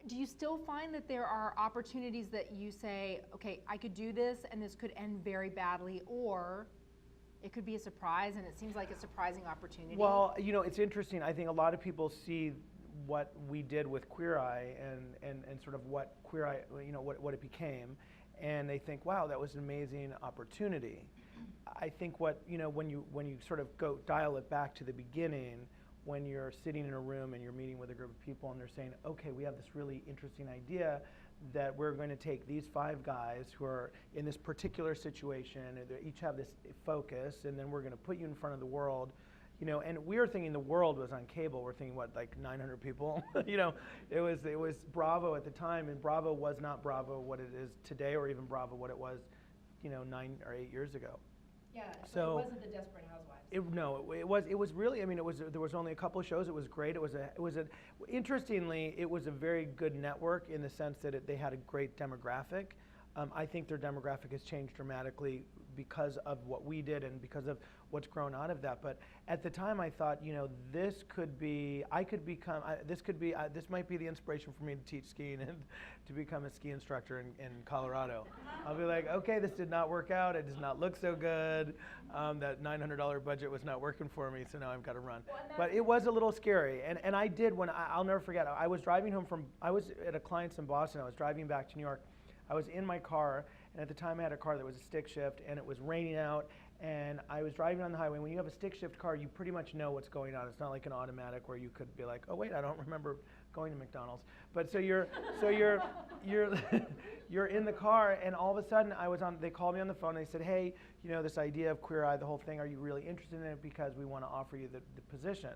Do you still find that there are opportunities that you say, okay, I could do this and this could end very badly, or it could be a surprise and it seems like a surprising opportunity? Well, it's interesting. I think a lot of people see what we did with Queer Eye and sort of what Queer Eye, what it became, and they think, wow, that was an amazing opportunity. I think when you sort of go dial it back to the beginning, when you're sitting in a room and you're meeting with a group of people and they're saying, okay, we have this really interesting idea that we're going to take these 5 guys who are in this particular situation, and they each have this focus, and then we're going to put you in front of the world. And we were thinking the world was on cable. We're thinking, what, like 900 people? It was Bravo at the time, and Bravo was not Bravo what it is today, or even Bravo what it was, 9 or 8 years ago. Yeah, so it wasn't the Desperate Housewives. It was really. There was only a couple of shows. It was great. Interestingly, it was a very good network in the sense that they had a great demographic. I think their demographic has changed dramatically because of what we did and because of what's grown out of that. But at the time, I thought, this might be the inspiration for me to teach skiing and to become a ski instructor in Colorado. I'll be like, okay, this did not work out. It does not look so good. That $900 budget was not working for me, so now I've got to run. But it was a little scary. And I did I'll never forget, I was driving home I was at a client's in Boston. I was driving back to New York. I was in my car, and at the time I had a car that was a stick shift, and it was raining out, and I was driving on the highway. When you have a stick shift car, you pretty much know what's going on. It's not like an automatic where you could be like, oh wait, I don't remember going to McDonald's. But you're you're in the car, and all of a sudden they called me on the phone, and they said, hey, this idea of Queer Eye, the whole thing, are you really interested in it? Because we want to offer you the position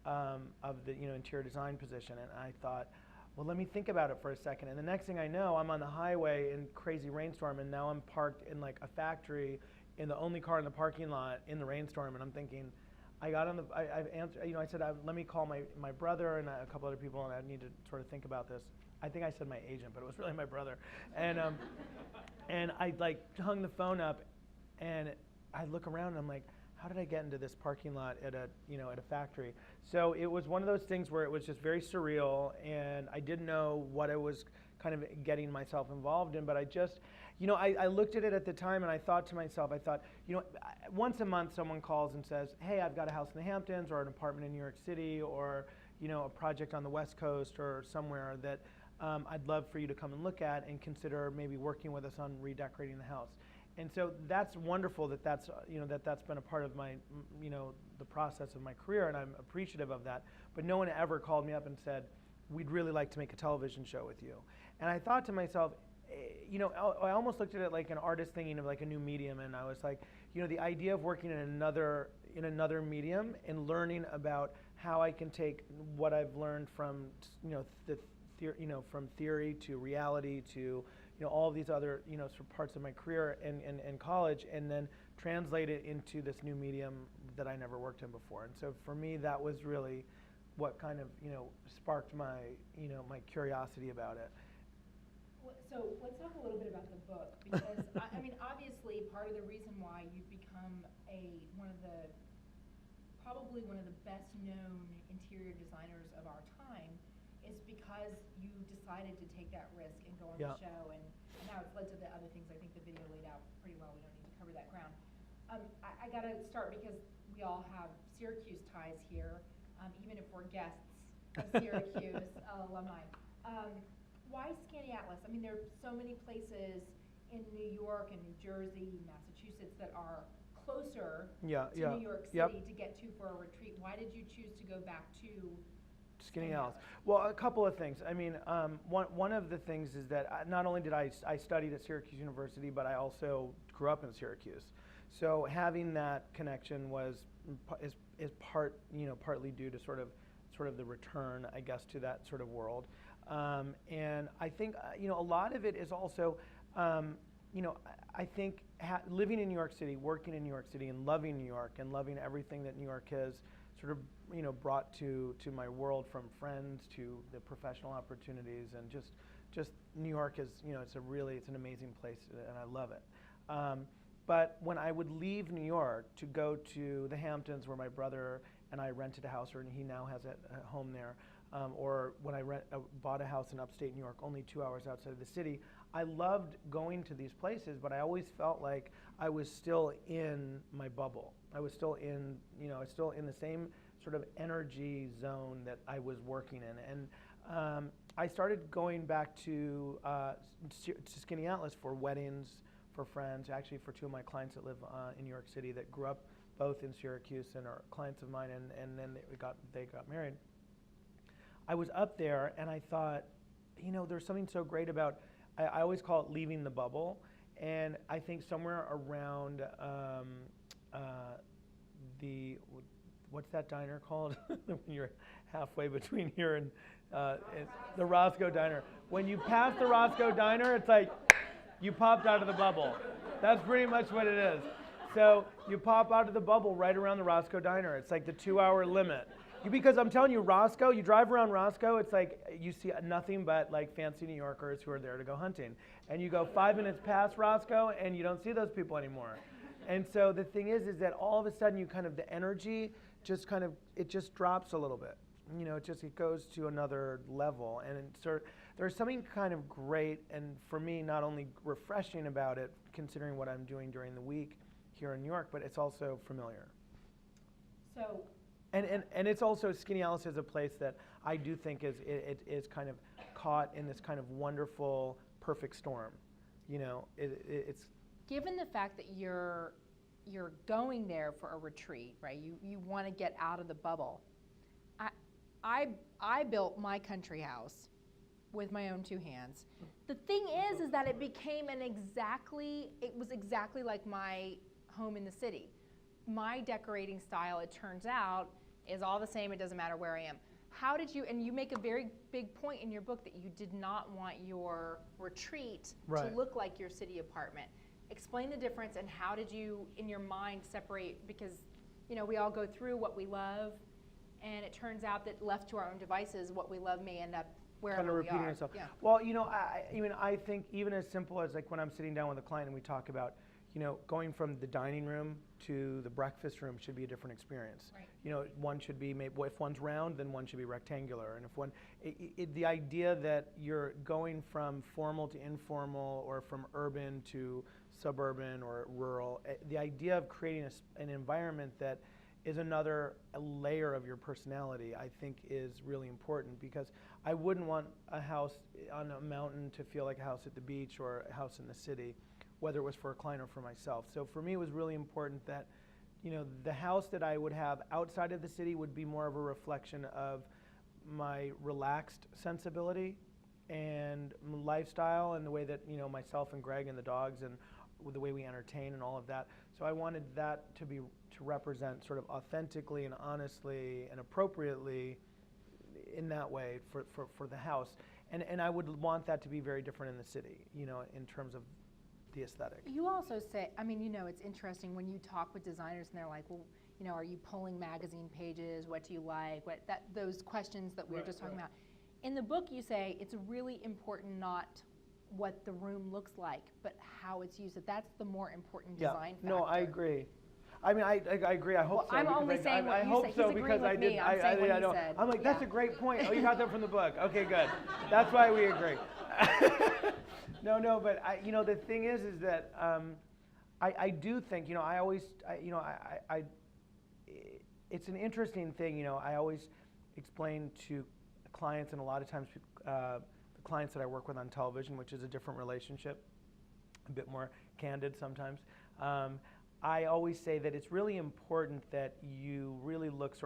of the interior design position. And I thought, well, let me think about it for a second. And the next thing I know, I'm on the highway in crazy rainstorm, and now I'm parked in like a factory in the only car in the parking lot in the rainstorm. And I'm thinking, I've answered, I said, let me call my brother and a couple other people, and I need to sort of think about this. I think I said my agent, but it was really my brother. And and I like hung the phone up, and I look around and I'm like, how did I get into this parking lot at a factory? So it was one of those things where it was just very surreal, and I didn't know what I was kind of getting myself involved in, but I just, I looked at it at the time, and I thought to myself, once a month someone calls and says, hey, I've got a house in the Hamptons or an apartment in New York City or, a project on the West Coast or somewhere that I'd love for you to come and look at and consider maybe working with us on redecorating the house. And so that's wonderful that's been a part of my, the process of my career, and I'm appreciative of that. But no one ever called me up and said, we'd really like to make a television show with you. And I thought to myself, I almost looked at it like an artist thinking of like a new medium, and I was like, the idea of working in another medium and learning about how I can take what I've learned from, from theory to reality to all of these other sort of parts of my career and college, and then translate it into this new medium that I never worked in before. And so for me, that was really what kind of sparked my my curiosity about it. So let's talk a little bit about the book, because I mean, obviously, part of the reason why you've become probably one of the best known interior designers of our time is because you decided to take that risk and go on the show, and now it's led to the other things. I think the video laid out pretty well. We don't need to cover that ground. I got to start because we all have Syracuse ties here, even if we're guests of Syracuse alumni. Why Skaneateles? I mean, there are so many places in New York and New Jersey, Massachusetts that are closer to New York City to get to for a retreat. Why did you choose to go back to Skaneateles? Well, a couple of things. I mean, one of the things is that not only did I studied at Syracuse University, but I also grew up in Syracuse. So having that connection is partly due to sort of the return, I guess, to that sort of world. And I think a lot of it is also I think living in New York City, working in New York City, and loving New York, and loving everything that New York has sort of brought to my world, from friends to the professional opportunities, and just New York is it's an amazing place, and I love it. But when I would leave New York to go to the Hamptons, where my brother and I rented a house, and he now has a home there, or when I bought a house in upstate New York, only 2 hours outside of the city. I loved going to these places, but I always felt like I was still in my bubble. I was still in, I was still in the same sort of energy zone that I was working in. And I started going back to Skinny Atlas for weddings, for friends, actually for two of my clients that live in New York City that grew up both in Syracuse and are clients of mine, and then they got married. I was up there and I thought, there's something so great about, I always call it leaving the bubble, and I think somewhere around what's that diner called? When you're halfway between here and the Roscoe Diner. When you pass the Roscoe Diner, it's like you popped out of the bubble. That's pretty much what it is. So you pop out of the bubble right around the Roscoe Diner. It's like the 2-hour limit. Because I'm telling you, Roscoe, you drive around Roscoe, it's like you see nothing but like fancy New Yorkers who are there to go hunting. And you go 5 minutes past Roscoe and you don't see those people anymore. And so the thing is that all of a sudden the energy just it just drops a little bit. It goes to another level. And there's something kind of great and for me not only refreshing about it, considering what I'm doing during the week here in New York, but it's also familiar. So. And it's also, Skinny Alice is a place that I do think is kind of caught in this kind of wonderful, perfect storm. It's. Given the fact that you're going there for a retreat, right? You want to get out of the bubble. I built my country house with my own 2 hands. The thing is that it was exactly like my home in the city. My decorating style, it turns out, is all the same. It doesn't matter where I am. How did you, and you make a very big point in your book that you did not want your retreat to look like your city apartment. Explain the difference and how did you, in your mind, separate, because we all go through what we love, and it turns out that left to our own devices, what we love may end up wherever kind of repeating we are. itself. Yeah. Well, I think even as simple as like when I'm sitting down with a client and we talk about, going from the dining room to the breakfast room should be a different experience. Right. One should be maybe, if one's round, then one should be rectangular. And if the idea that you're going from formal to informal or from urban to suburban or rural, the idea of creating an environment that is another layer of your personality, I think is really important, because I wouldn't want a house on a mountain to feel like a house at the beach or a house in the city, whether it was for a client or for myself. So for me, it was really important that, the house that I would have outside of the city would be more of a reflection of my relaxed sensibility and lifestyle and the way that, myself and Greg and the dogs and the way we entertain and all of that. So I wanted that to represent sort of authentically and honestly and appropriately in that way for the house. And I would want that to be very different in the city, in terms of the aesthetic. You also say, it's interesting when you talk with designers and they're like, well, are you pulling magazine pages? What do you like? Those questions that we were just talking about. In the book, you say it's really important not what the room looks like, but how it's used. That's the more important design factor. No, I agree. I agree. I hope so. I'm only saying what you said. He's agreeing with me. I'm saying what you said. I'm like, that's a great point. Oh, you got that from the book. Okay, good. That's why we agree. No, but the thing is that I do think, it's an interesting thing. I always explain to clients, and a lot of times the clients that I work with on television, which is a different relationship, a bit more candid sometimes. I always say that it's really important that you really look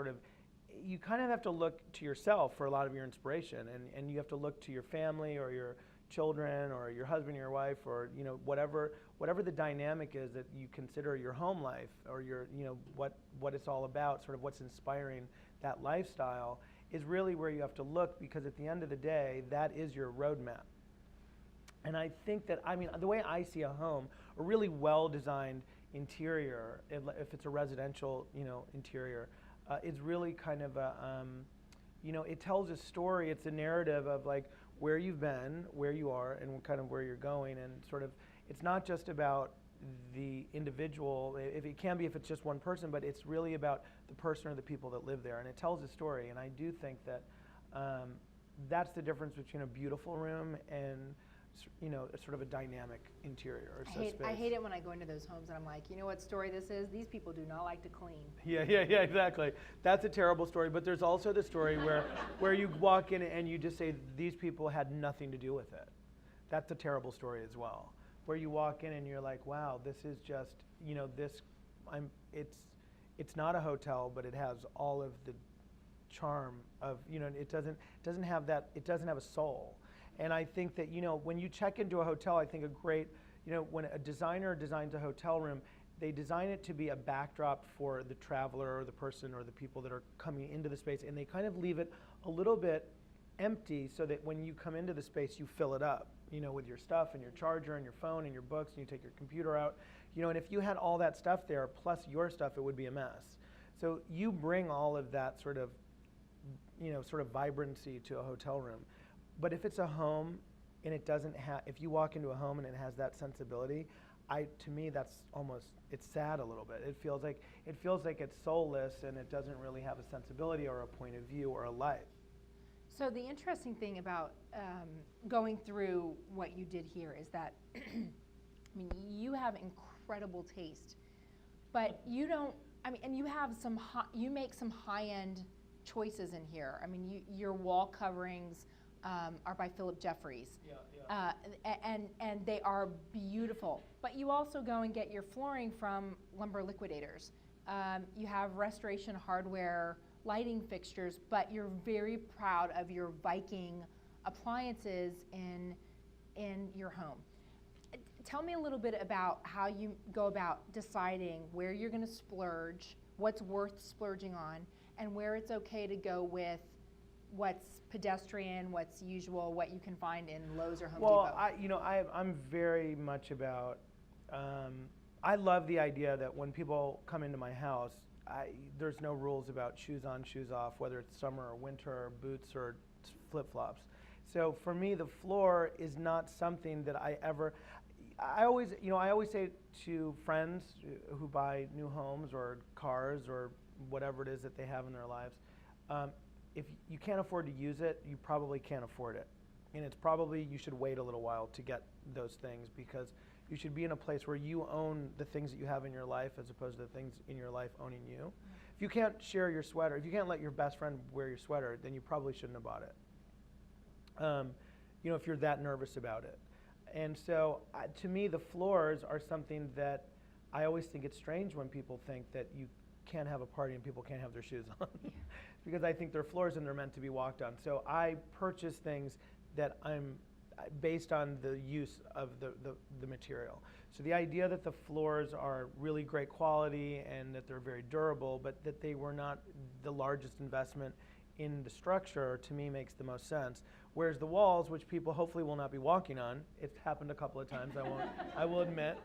you kind of have to look to yourself for a lot of your inspiration, and you have to look to your family or your children or your husband or your wife or whatever the dynamic is that you consider your home life or your what it's all about, sort of what's inspiring that lifestyle, is really where you have to look, because at the end of the day, that is your roadmap. And I think that, the way I see a home, a really well-designed interior, if it's a residential, interior, is really kind of it tells a story. It's a narrative of like where you've been, where you are, and kind of where you're going. And sort of, it's not just about the individual. If it's just one person, but it's really about the person or the people that live there. And it tells a story. And I do think that That's the difference between a beautiful room and sort of a dynamic interior or space. I hate it when I go into those homes and I'm like, you know what story this is? These people do not like to clean. Yeah, exactly. That's a terrible story. But there's also the story where you walk in and you just say, these people had nothing to do with it. That's a terrible story as well. Where you walk in and you're like, wow, this is just, it's not a hotel, but it has all of the charm of, it doesn't have a soul. And I think that, when you check into a hotel, I think when a designer designs a hotel room, they design it to be a backdrop for the traveler or the person or the people that are coming into the space, and they kind of leave it a little bit empty so that when you come into the space, you fill it up, with your stuff and your charger and your phone and your books, and you take your computer out. And if you had all that stuff there plus your stuff, it would be a mess. So you bring all of that sort of vibrancy to a hotel room. But if it's a home and it doesn't have, if you walk into a home and it has that sensibility, to me that's it's sad a little bit. It feels like it's soulless and it doesn't really have a sensibility or a point of view or a life. So the interesting thing about going through what you did here is that, you have incredible taste, but you don't. And you have you make some high-end choices in here. Your wall coverings are by Philip Jeffries. And they are beautiful. But you also go and get your flooring from Lumber Liquidators. You have Restoration Hardware lighting fixtures, but you're very proud of your Viking appliances in your home. Tell me a little bit about how you go about deciding where you're going to splurge, what's worth splurging on, and where it's okay to go with what's pedestrian, what's usual, what you can find in Lowe's or Home Depot. I'm very much about. I love the idea that when people come into my house, there's no rules about shoes on, shoes off, whether it's summer or winter, or boots or flip-flops. So for me, the floor is not something that I always say to friends who buy new homes or cars or whatever it is that they have in their lives, if you can't afford to use it, you probably can't afford it. And it's probably, you should wait a little while to get those things, because you should be in a place where you own the things that you have in your life as opposed to the things in your life owning you. Mm-hmm. If you can't share your sweater, if you can't let your best friend wear your sweater, then you probably shouldn't have bought it. If you're that nervous about it. And so to me, the floors are something that I always think it's strange when people think that you can't have a party and people can't have their shoes on. Yeah. Because I think they're floors and they're meant to be walked on. So I purchase things that I'm based on the use of the material. So the idea that the floors are really great quality and that they're very durable, but that they were not the largest investment in the structure, to me makes the most sense. Whereas the walls, which people hopefully will not be walking on, it's happened a couple of times, I will admit.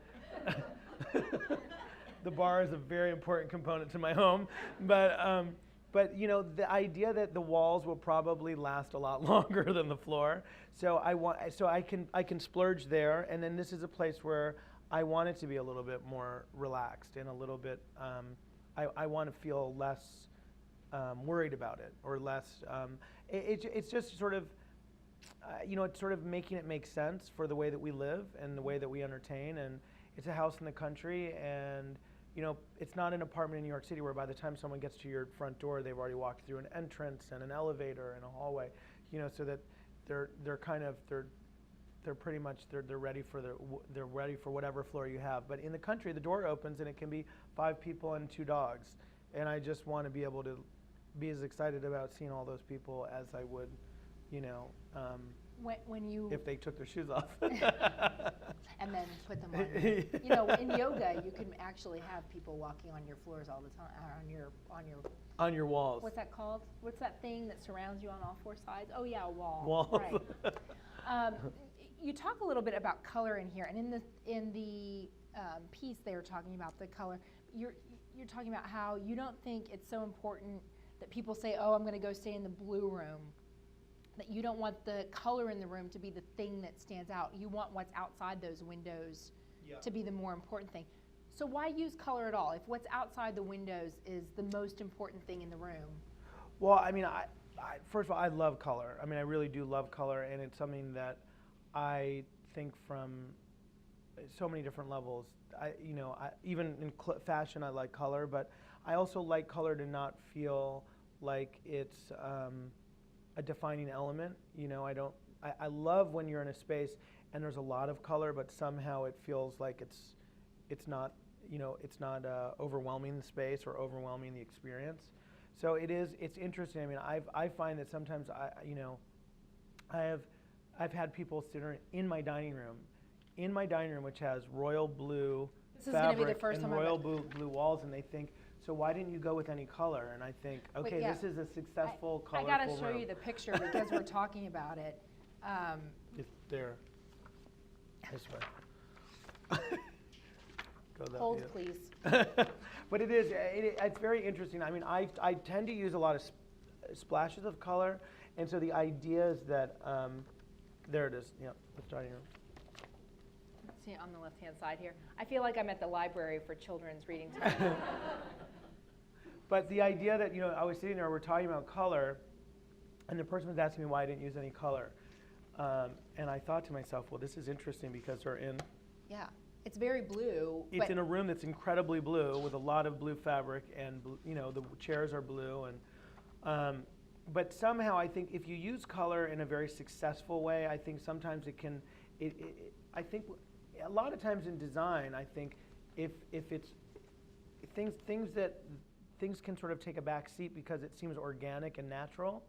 The bar is a very important component to my home, but the idea that the walls will probably last a lot longer than the floor, so I can splurge there, and then this is a place where I want it to be a little bit more relaxed and a little bit. I want to feel less worried about it, or less. It's just sort of. It's sort of making it make sense for the way that we live and the way that we entertain. And it's a house in the country, and it's not an apartment in New York City where by the time someone gets to your front door, they've already walked through an entrance and an elevator and a hallway. So that they're pretty much they're ready for whatever floor you have. But in the country, the door opens and it can be 5 people and 2 dogs, and I just want to be able to be as excited about seeing all those people as I would. When you if they took their shoes off and then put them on. In yoga, you can actually have people walking on your floors all the time, on your walls. What's that called? What's that thing that surrounds you on all 4 sides? Oh yeah, a wall. Walls. Right. You talk a little bit about color in here, and in the piece they were talking about the color. You're talking about how you don't think it's so important that people say, "Oh, I'm going to go stay in the blue room." That you don't want the color in the room to be the thing that stands out. You want what's outside those windows to be the more important thing. So why use color at all if what's outside the windows is the most important thing in the room? Well, first of all, I love color. I mean, I really do love color, and it's something that I think from so many different levels. Even in fashion, I like color, but I also like color to not feel like it's a defining element. I love when you're in a space and there's a lot of color, but somehow it feels like it's not overwhelming the space or overwhelming the experience. So it's interesting. I mean, I find that sometimes I've had people sit in my dining room, which has royal blue fabric and royal blue walls, and they think, so why didn't you go with any color? And I think, okay, this is a successful, colorful I got to show room. you the picture because we're talking about it. It's there. This way. Go that Hold, way. please. But it's very interesting. I mean, I tend to use a lot of splashes of color, and so the idea is that, there it is, yeah, this dining room. See it on the left-hand side here. I feel like I'm at the library for children's reading time. But the idea that, I was sitting there, we're talking about color, and the person was asking me why I didn't use any color. And I thought to myself, well, this is interesting because they're in... Yeah, it's very blue. It's in a room that's incredibly blue with a lot of blue fabric, and the chairs are blue. And but somehow I think if you use color in a very successful way, I think sometimes it can... I think a lot of times in design, I think if it's things can sort of take a back seat because it seems organic and natural,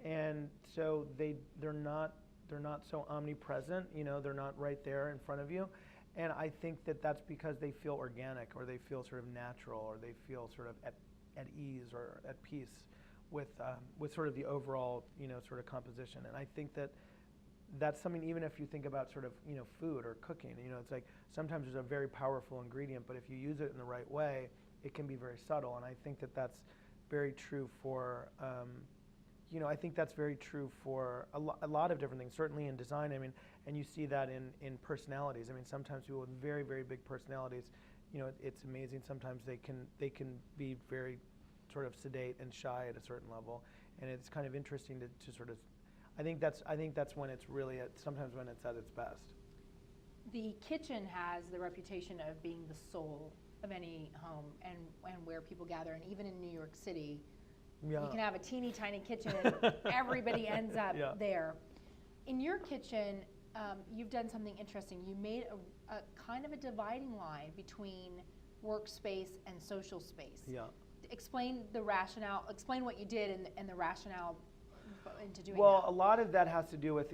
and so they're not so omnipresent. They're not right there in front of you, and I think that's because they feel organic, or they feel sort of natural, or they feel sort of at ease or at peace with sort of the overall sort of composition. And I think that's something, even if you think about sort of food or cooking, it's like sometimes there's a very powerful ingredient, but if you use it in the right way, it can be very subtle. And I think that's very true for I think that's very true for a lot of different things, certainly in design. I mean, and you see that in personalities. I mean, sometimes people with very, very big personalities, it's amazing. Sometimes they can be very sort of sedate and shy at a certain level, and it's kind of interesting to sort of. I think that's when it's really sometimes when it's at its best. The kitchen has the reputation of being the soul of any home and where people gather, and even in New York City, you can have a teeny tiny kitchen and everybody ends up there. In your kitchen, you've done something interesting. You made a kind of a dividing line between workspace and social space. Yeah. Explain the rationale. Explain what you did and the rationale into doing that. Well, a lot of that has to do with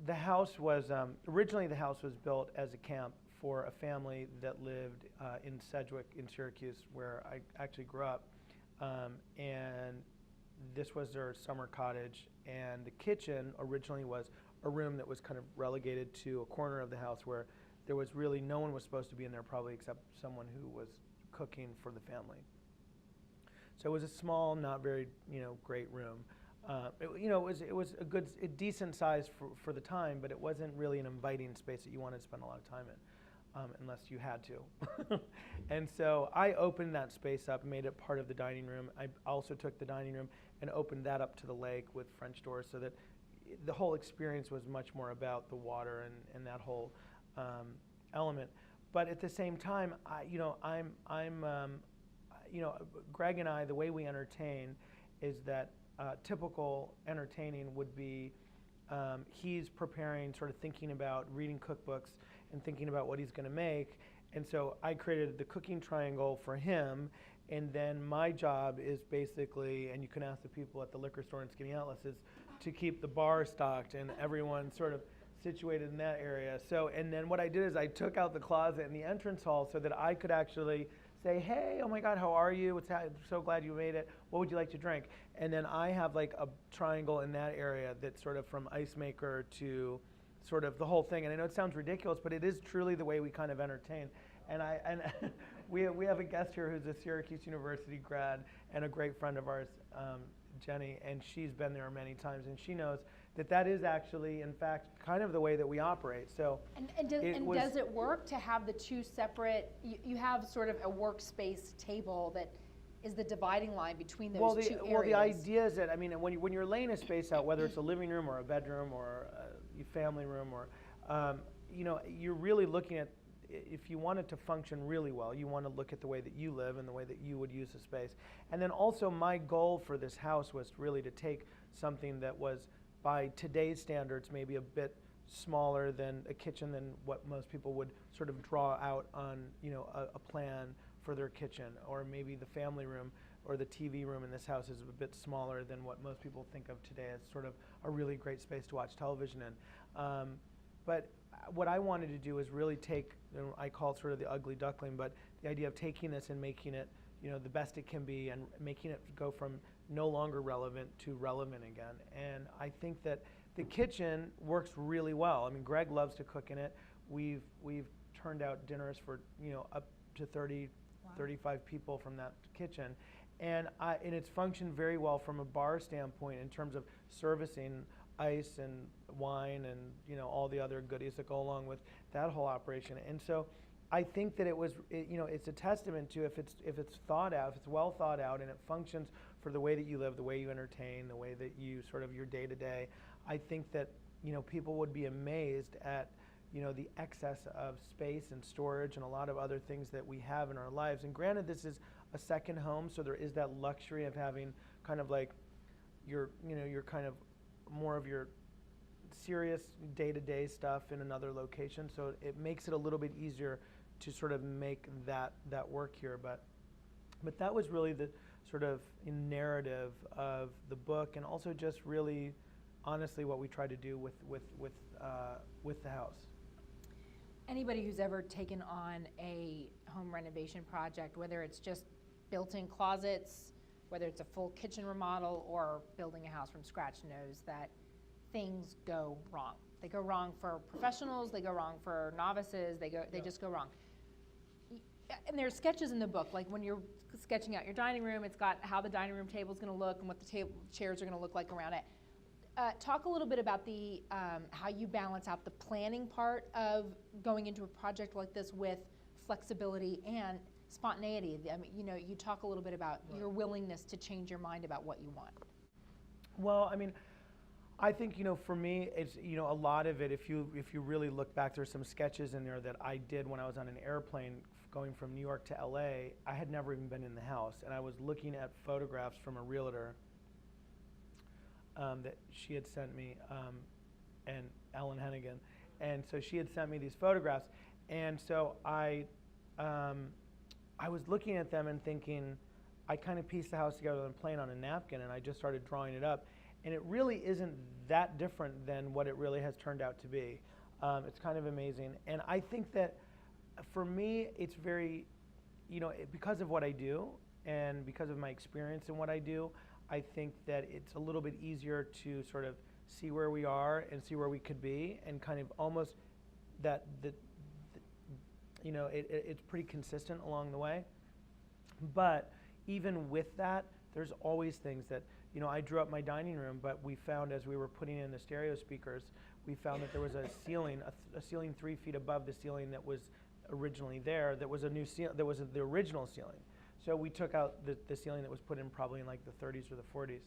the house was originally the house was built as a camp for a family that lived in Sedgwick in Syracuse, where I actually grew up, and this was their summer cottage. And the kitchen originally was a room that was kind of relegated to a corner of the house where there was really no one was supposed to be in there, probably except someone who was cooking for the family. So it was a small, not very great room. It was a decent size for the time, but it wasn't really an inviting space that you wanted to spend a lot of time in, unless you had to. And so I opened that space up, made it part of the dining room. I also took the dining room and opened that up to the lake with French doors, so that the whole experience was much more about the water and that whole element. But at the same time, Greg and I, the way we entertain is that typical entertaining would be he's preparing, sort of thinking about reading cookbooks and thinking about what he's going to make. And so I created the cooking triangle for him. And then my job is basically, and you can ask the people at the liquor store and Skinny Atlas, is to keep the bar stocked and everyone sort of situated in that area. So, and then what I did is I took out the closet in the entrance hall so that I could actually say, hey, oh my God, how are you? I'm so glad you made it. What would you like to drink? And then I have like a triangle in that area that's sort of from ice maker to sort of the whole thing. And I know it sounds ridiculous, but it is truly the way we kind of entertain. And we have a guest here who's a Syracuse University grad and a great friend of ours, Jenny, and she's been there many times, and she knows that is actually, in fact, kind of the way that we operate. So, does it work to have the two separate? You have sort of a workspace table that is the dividing line between those Well, two areas. well, the idea is that, I mean, when you're laying a space out, whether it's a living room or a bedroom or a family room, or you know, you're really looking at, if you want it to function really well, you want to look at the way that you live and the way that you would use the space. And then also my goal for this house was really to take something that was, by today's standards, maybe a bit smaller than a kitchen than what most people would sort of draw out on, you know, a plan for their kitchen, or maybe the family room or the TV room in this house is a bit smaller than what most people think of today as sort of a really great space to watch television in. But what I wanted to do is really take, you know, I call it sort of the ugly duckling, but the idea of taking this and making it, you know, the best it can be, and making it go from no longer relevant to relevant again. And I think that the kitchen works really well. I mean, Greg loves to cook in it. We've turned out dinners for, you know, up to 30, wow, 35 people from that kitchen. And it's functioned very well from a bar standpoint in terms of servicing ice and wine and, you know, all the other goodies that go along with that whole operation. And so I think that you know, it's a testament to if it's thought out, if it's well thought out, and it functions for the way that you live, the way you entertain, the way that you sort of your day to day. I think that, you know, people would be amazed at, you know, the excess of space and storage and a lot of other things that we have in our lives. And granted, this is a second home, so there is that luxury of having kind of like your, you know, your kind of more of your serious day-to-day stuff in another location. So it makes it a little bit easier to sort of make that work here. But that was really the sort of narrative of the book, and also just really honestly what we try to do with the house. Anybody who's ever taken on a home renovation project, whether it's just built-in closets, whether it's a full kitchen remodel, or building a house from scratch, knows that things go wrong. They go wrong for professionals, they go wrong for novices, they just go wrong. And there's sketches in the book, like when you're sketching out your dining room, it's got how the dining room table is going to look and what the chairs are going to look like around it. Talk a little bit about the how you balance out the planning part of going into a project like this with flexibility and spontaneity. I mean, you know, you talk a little bit about your willingness to change your mind about what you want. Well, I mean, I think, you know, for me, it's, you know, a lot of it, if you really look back, there's some sketches in there that I did when I was on an airplane going from New York to LA. I had never even been in the house, and I was looking at photographs from a realtor that she had sent me, and Ellen Hennigan. And so she had sent me these photographs, and so I was looking at them and thinking, I kind of pieced the house together and playing on a napkin, and I just started drawing it up. And it really isn't that different than what it really has turned out to be. It's kind of amazing. And I think that for me, it's very, you know, because of what I do and because of my experience in what I do, I think that it's a little bit easier to sort of see where we are and see where we could be, and kind of almost you know, it's pretty consistent along the way. But even with that, there's always things that, you know, I drew up my dining room, but we found as we were putting in the stereo speakers, we found that there was a ceiling, a ceiling 3 feet above the ceiling that was originally there, that was a new ceiling, that was the original ceiling. So we took out the ceiling that was put in probably in like the 30s or the 40s,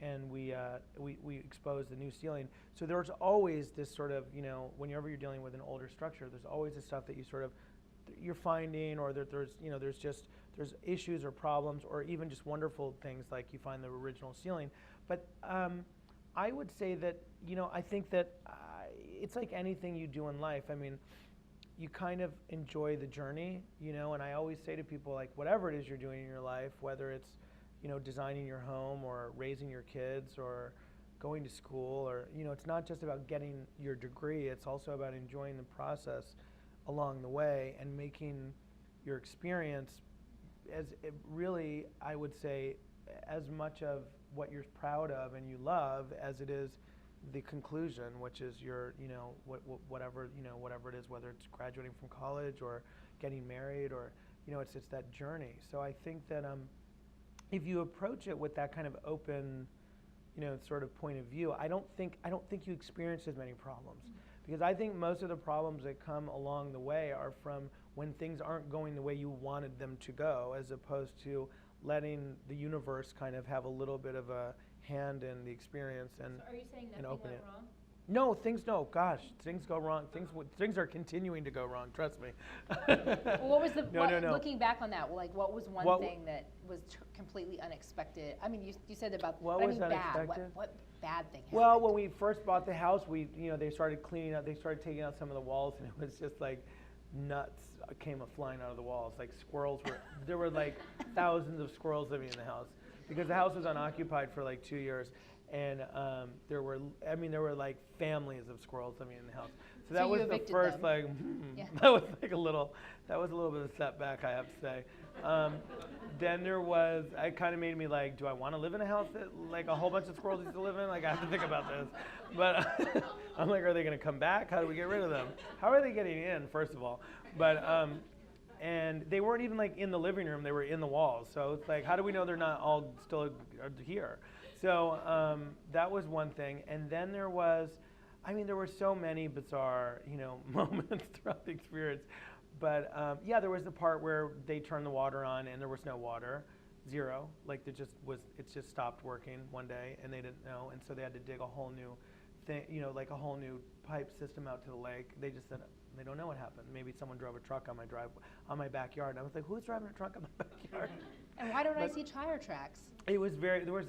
and we exposed the new ceiling. So there's always this sort of, you know, whenever you're dealing with an older structure, there's always this stuff that you sort of, you're finding, or that there's, you know, there's issues or problems, or even just wonderful things like you find the original ceiling. But I would say that, you know, I think that it's like anything you do in life. I mean, you kind of enjoy the journey, you know, and I always say to people, like, whatever it is you're doing in your life, whether it's, you know, designing your home or raising your kids or going to school, or, you know, it's not just about getting your degree, it's also about enjoying the process along the way and making your experience as really, I would say, as much of what you're proud of and you love as it is the conclusion, which is your, you know, whatever it is, whether it's graduating from college or getting married, or, you know, it's that journey. So I think that if you approach it with that kind of open, you know, sort of point of view, I don't think you experience as many problems. Because I think most of the problems that come along the way are from when things aren't going the way you wanted them to go, as opposed to letting the universe kind of have a little bit of a hand in the experience and So are you saying and nothing open went it. wrong? No, things go wrong. Things are continuing to go wrong. Trust me. Well, what was the, No. looking back on that, like what was one What thing that was completely unexpected? I mean, you said about, What but I was mean bad. unexpected? What bad thing happened? Well, when we first bought the house, they started cleaning out. They started taking out some of the walls, and it was just like nuts came flying out of the walls. Like squirrels there were like thousands of squirrels living in the house because the house was unoccupied for like 2 years. And there were like families of squirrels living in the house. So that So you was the evicted first them. Yeah. that was like a little bit of a setback, I have to say. Then it kind of made me like, do I want to live in a house that like a whole bunch of squirrels used to live in? Like I have to think about this. But I'm like, are they going to come back? How do we get rid of them? How are they getting in, first of all? But and they weren't even like in the living room; they were in the walls. So it's like, how do we know they're not all still here? So that was one thing, and then there were so many bizarre, moments throughout the experience. But there was the part where they turned the water on and there was no water, zero. Like it just stopped working one day, and they didn't know, and so they had to dig a whole new thing, like a whole new pipe system out to the lake. They just said they don't know what happened. Maybe someone drove a truck on my backyard. And I was like, who's driving a truck on my backyard? And why don't I see tire tracks? There was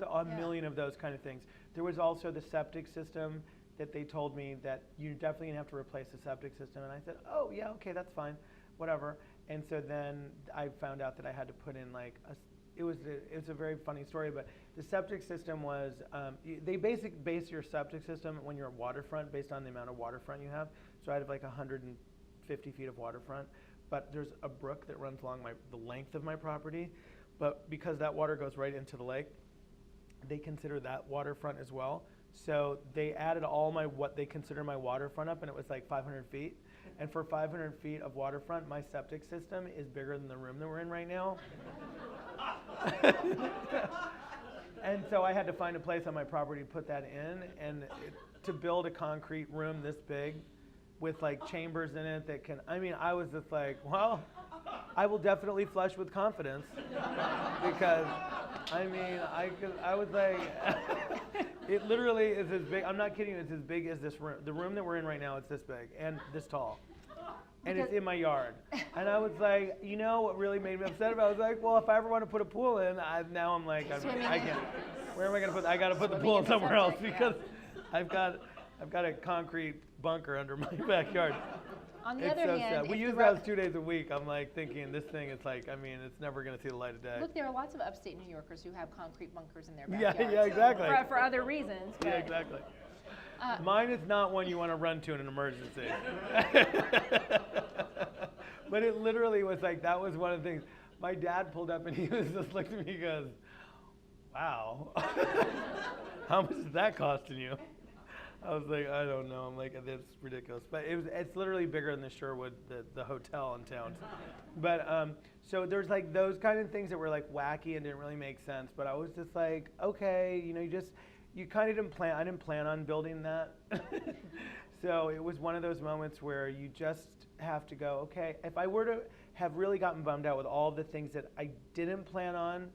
a million of those kind of things. There was also the septic system that they told me that you're definitely gonna have to replace the septic system. And I said, oh yeah, okay, that's fine, whatever. And so then I found out that I had to put in like it's a very funny story, but the septic system was, they base your septic system when you're waterfront based on the amount of waterfront you have. So I had like 150 feet of waterfront, but there's a brook that runs along the length of my property. But because that water goes right into the lake, they consider that waterfront as well. So they added what they consider my waterfront up, and it was like 500 feet. And for 500 feet of waterfront, my septic system is bigger than the room that we're in right now. And so I had to find a place on my property to put that in, and to build a concrete room this big with like chambers in it I was just like, well, I will definitely flush with confidence because I was like, it literally is as big, I'm not kidding you, it's as big as this room. The room that we're in right now, it's this big and this tall. And it's in my yard. And I was like, what really made me upset about it? I was like, well, if I ever want to put a pool in, now I'm like, I can't. Where am I going to I got to put the pool in somewhere else because I've got a concrete bunker under my backyard. On the other hand, we use those 2 days a week. I'm like thinking this thing is like, it's never going to see the light of day. Look, there are lots of upstate New Yorkers who have concrete bunkers in their backyards. Yeah, exactly. For other reasons. Yeah, exactly. Mine is not one you want to run to in an emergency. But it literally was like, that was one of the things. My dad pulled up and he was just looked at me and goes, wow, how much is that costing you? I was like, I don't know. I'm like, that's ridiculous. But it's literally bigger than the Sherwood, the hotel in town. But so there's like those kind of things that were like wacky and didn't really make sense. But I was just like, okay, you kind of didn't plan. I didn't plan on building that. So it was one of those moments where you just have to go, okay, if I were to have really gotten bummed out with all the things that I didn't plan on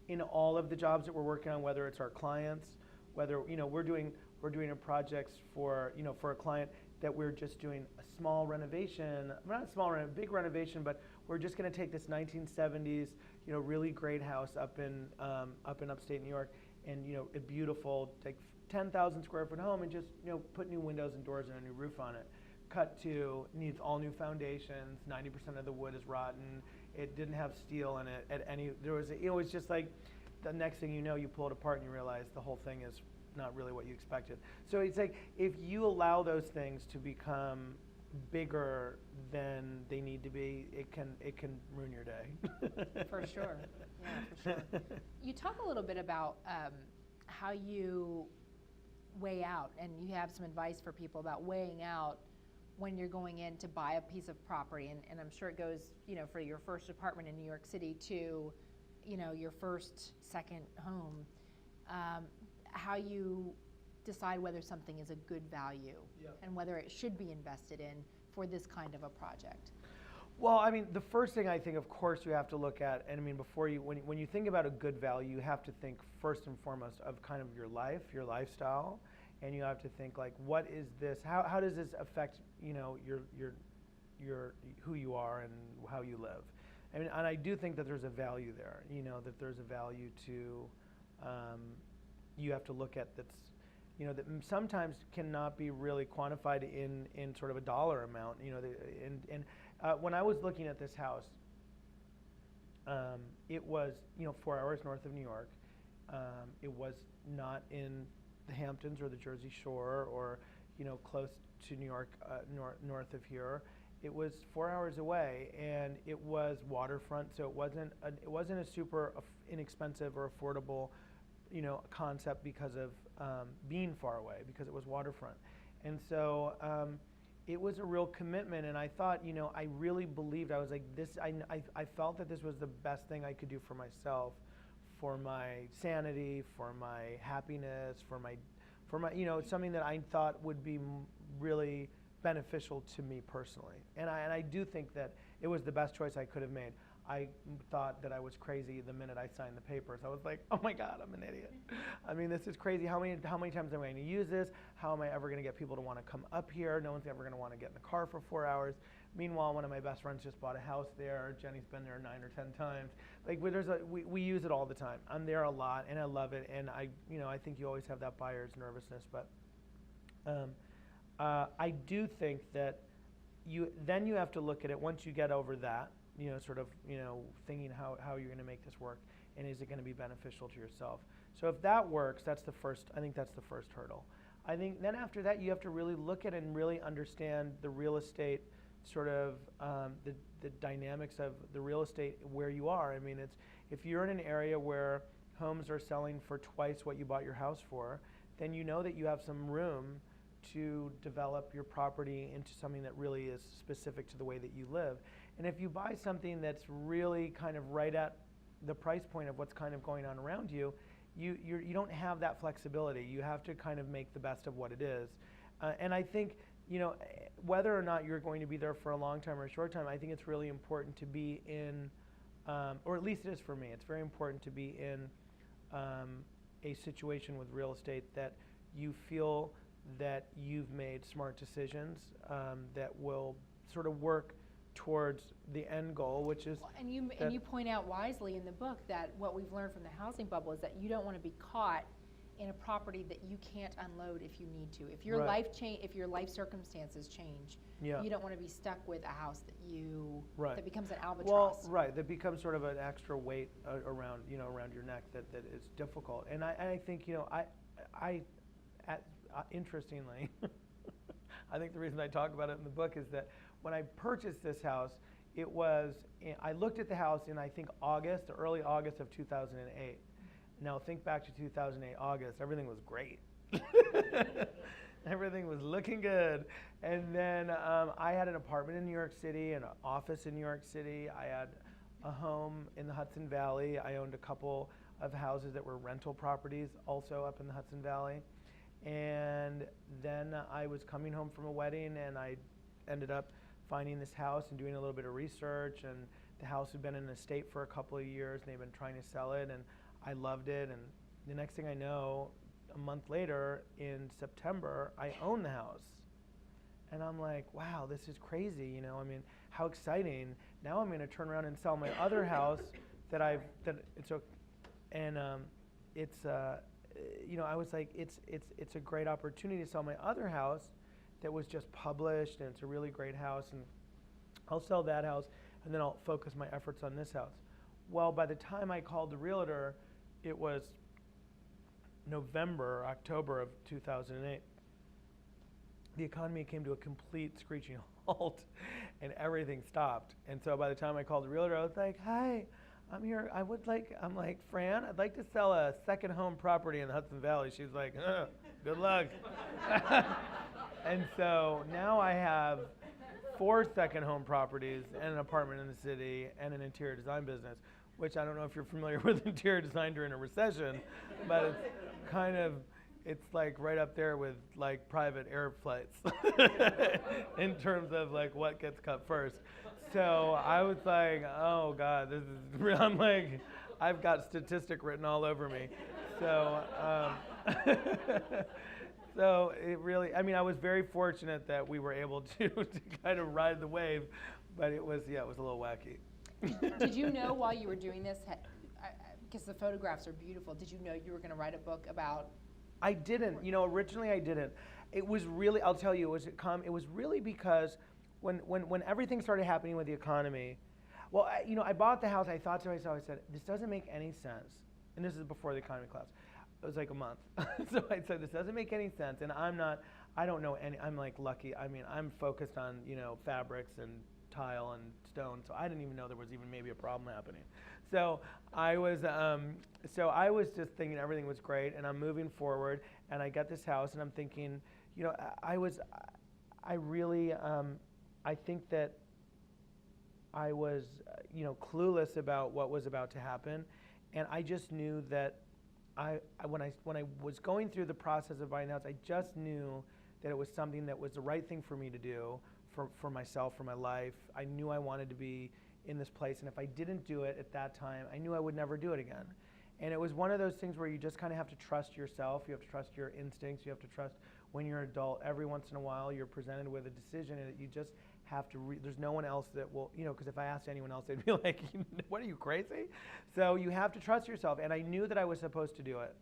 in all of the jobs that we're working on, whether it's our clients, whether, we're doing a project for a client that we're just doing a small renovation, not a small big renovation, but we're just going to take this 1970s, really great house up in upstate New York, and a beautiful, like 10,000 square foot home, and just put new windows and doors and a new roof on it. Cut to needs all new foundations. 90% of the wood is rotten. It didn't have steel in it at any. It was just like the next thing you pull it apart and you realize the whole thing is not really what you expected. So it's like if you allow those things to become bigger than they need to be, it can ruin your day. For sure. Yeah, for sure. You talk a little bit about how you weigh out, and you have some advice for people about weighing out when you're going in to buy a piece of property, and I'm sure it goes, for your first apartment in New York City to, your first, second home, how you decide whether something is a good value and whether it should be invested in for this kind of a project. Well, I mean, the first thing I think, of course, you have to look at, and I mean, before you, when you think about a good value, you have to think first and foremost of kind of your life, your lifestyle, and you have to think like, what is this? How does this affect, you know, your who you are and how you live? I mean, and I do think that there's a value there. You know, that there's a value to, you have to look at that's, you know, that sometimes cannot be really quantified in sort of a dollar amount. You know, when I was looking at this house, it was, you know, 4 hours north of New York. It was not in the Hamptons or the Jersey Shore or, you know, close to New York, north of here. It was 4 hours away, and it was waterfront, so it wasn't a super inexpensive or affordable, you know, concept because of being far away, because it was waterfront. And so it was a real commitment, and I thought, you know, I really believed, I was like, this, I felt that this was the best thing I could do for myself, for my sanity, for my happiness, for my, you know, something that I thought would be really beneficial to me personally. And I do think that it was the best choice I could have made. I thought that I was crazy the minute I signed the papers. I was like, oh my God, I'm an idiot. I mean, this is crazy. How many times am I going to use this? How am I ever going to get people to want to come up here? No one's ever going to want to get in the car for 4 hours. Meanwhile, one of my best friends just bought a house there. Jenny's been there 9 or 10 times. Like, we use it all the time. I'm there a lot, and I love it. And I think you always have that buyer's nervousness. But I do think that you have to look at it once you get over that, you know, sort of, you know, thinking how you're going to make this work, and is it going to be beneficial to yourself. So if that works, I think that's the first hurdle. I think then after that, you have to really look at and really understand the real estate, sort of the dynamics of the real estate where you are. I mean, if you're in an area where homes are selling for twice what you bought your house for, then you know that you have some room to develop your property into something that really is specific to the way that you live. And if you buy something that's really kind of right at the price point of what's kind of going on around you, you don't have that flexibility. You have to kind of make the best of what it is. And I think, you know, whether or not you're going to be there for a long time or a short time, I think it's really important to be in, or at least it is for me, it's very important to be in a situation with real estate that you feel that you've made smart decisions that will sort of work towards the end goal, which is. And you point out wisely in the book that what we've learned from the housing bubble is that you don't want to be caught in a property that you can't unload if you need to. If your if your life circumstances change, you don't want to be stuck with a house that that becomes an albatross. Well, that becomes sort of an extra weight around your neck that is difficult. And I think, you know, interestingly, I think the reason I talk about it in the book is that when I purchased this house, I looked at the house in, I think, early August of 2008. Now think back to 2008 August, everything was great. Everything was looking good. And then I had an apartment in New York City, an office in New York City. I had a home in the Hudson Valley. I owned a couple of houses that were rental properties also up in the Hudson Valley. And then I was coming home from a wedding, and I ended up finding this house and doing a little bit of research, and the house had been in an estate for a couple of years, and they've been trying to sell it, and I loved it. And the next thing I know, a month later, in September, I own the house. And I'm like, wow, this is crazy, you know, I mean, how exciting. Now I'm going to turn around and sell my other house you know, I was like, it's a great opportunity to sell my other house that was just published, and it's a really great house, and I'll sell that house, and then I'll focus my efforts on this house. Well, by the time I called the realtor, it was October of 2008. The economy came to a complete screeching halt, and everything stopped. And so by the time I called the realtor, I was like, hi, I'm here. I'm like, Fran, I'd like to sell a second home property in the Hudson Valley. She's like, good luck. And so now I have 4 second home properties and an apartment in the city and an interior design business, which I don't know if you're familiar with interior design during a recession, but it's like right up there with like private air flights in terms of like what gets cut first. So I was like, oh God, this is real. I'm like, I've got statistic written all over me. So, so it really, I mean, I was very fortunate that we were able to kind of ride the wave, but it was, yeah, it was a little wacky. Did you know while you were doing this, because the photographs are beautiful, did you know you were going to write a book about? I didn't. You know, originally I didn't. It was really, I'll tell you, it was really because when everything started happening with the economy, well, I bought the house, I thought to myself, I said, this doesn't make any sense. And this is before the economy collapsed. It was like a month. So I said, this doesn't make any sense. And I don't know I'm like lucky. I mean, I'm focused on, fabrics and tile and stone. So I didn't even know there was even maybe a problem happening. So I was just thinking everything was great, and I'm moving forward, and I got this house, and I'm thinking, I think that I was, clueless about what was about to happen, and I just knew that when I was going through the process of buying a house, I just knew that it was something that was the right thing for me to do for myself, for my life. I knew I wanted to be in this place, and if I didn't do it at that time, I knew I would never do it again. And it was one of those things where you just kind of have to trust yourself, you have to trust your instincts, you have to trust when you're an adult, every once in a while you're presented with a decision and you just have to, there's no one else that will, because if I asked anyone else, they'd be like, what are you, crazy? So you have to trust yourself, and I knew that I was supposed to do it,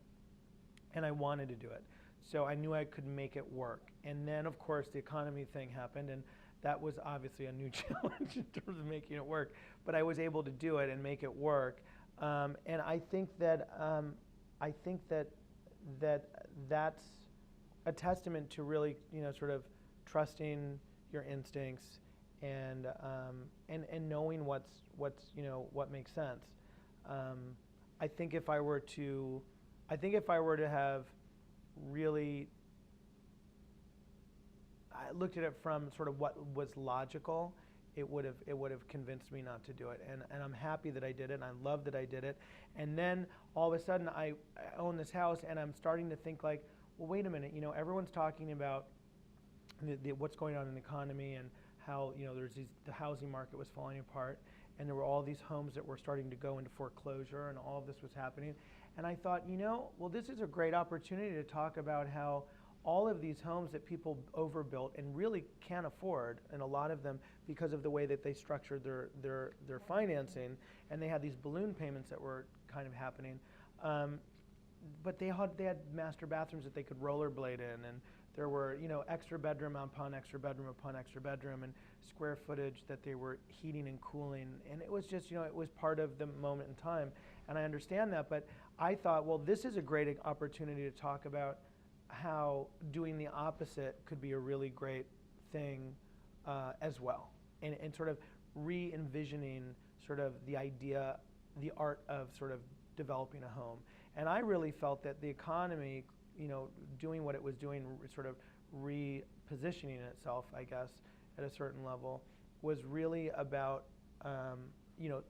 and I wanted to do it. So I knew I could make it work. And then, of course, the economy thing happened, and that was obviously a new challenge in terms of making it work, but I was able to do it and make it work. And I think that that's a testament to really, sort of trusting your instincts and knowing what makes sense. I think if I were to have really I looked at it from sort of what was logical, it would have convinced me not to do it. And I'm happy that I did it, and I love that I did it. And then all of a sudden I own this house, and I'm starting to think like, well, wait a minute, everyone's talking about what's going on in the economy and how, the housing market was falling apart, and there were all these homes that were starting to go into foreclosure, and all of this was happening. And I thought, well, this is a great opportunity to talk about how all of these homes that people overbuilt and really can't afford, and a lot of them because of the way that they structured their financing, and they had these balloon payments that were kind of happening. But they had master bathrooms that they could rollerblade in, and there were extra bedroom upon extra bedroom upon extra bedroom, and square footage that they were heating and cooling, and it was just it was part of the moment in time, and I understand that. But I thought, well, this is a great opportunity to talk about how doing the opposite could be a really great thing as well, and sort of re-envisioning sort of the idea, the art of sort of developing a home. And I really felt that the economy, doing what it was doing, sort of repositioning itself, I guess, at a certain level, was really about,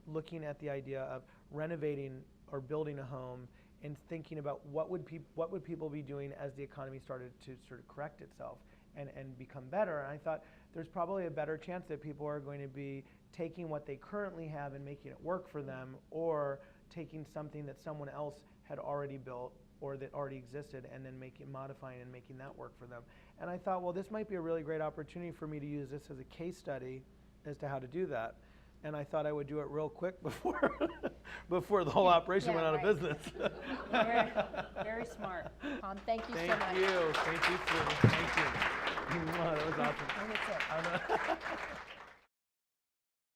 looking at the idea of renovating or building a home and thinking about what would people be doing as the economy started to sort of correct itself and become better. And I thought there's probably a better chance that people are going to be taking what they currently have and making it work for them, or taking something that someone else had already built or that already existed and then modifying and making that work for them. And I thought, well, this might be a really great opportunity for me to use this as a case study as to how to do that. And I thought I would do it real quick before the whole operation went out of business. Very, very smart. Thank you so much. Thank you. Thank you. That was awesome. And that's it.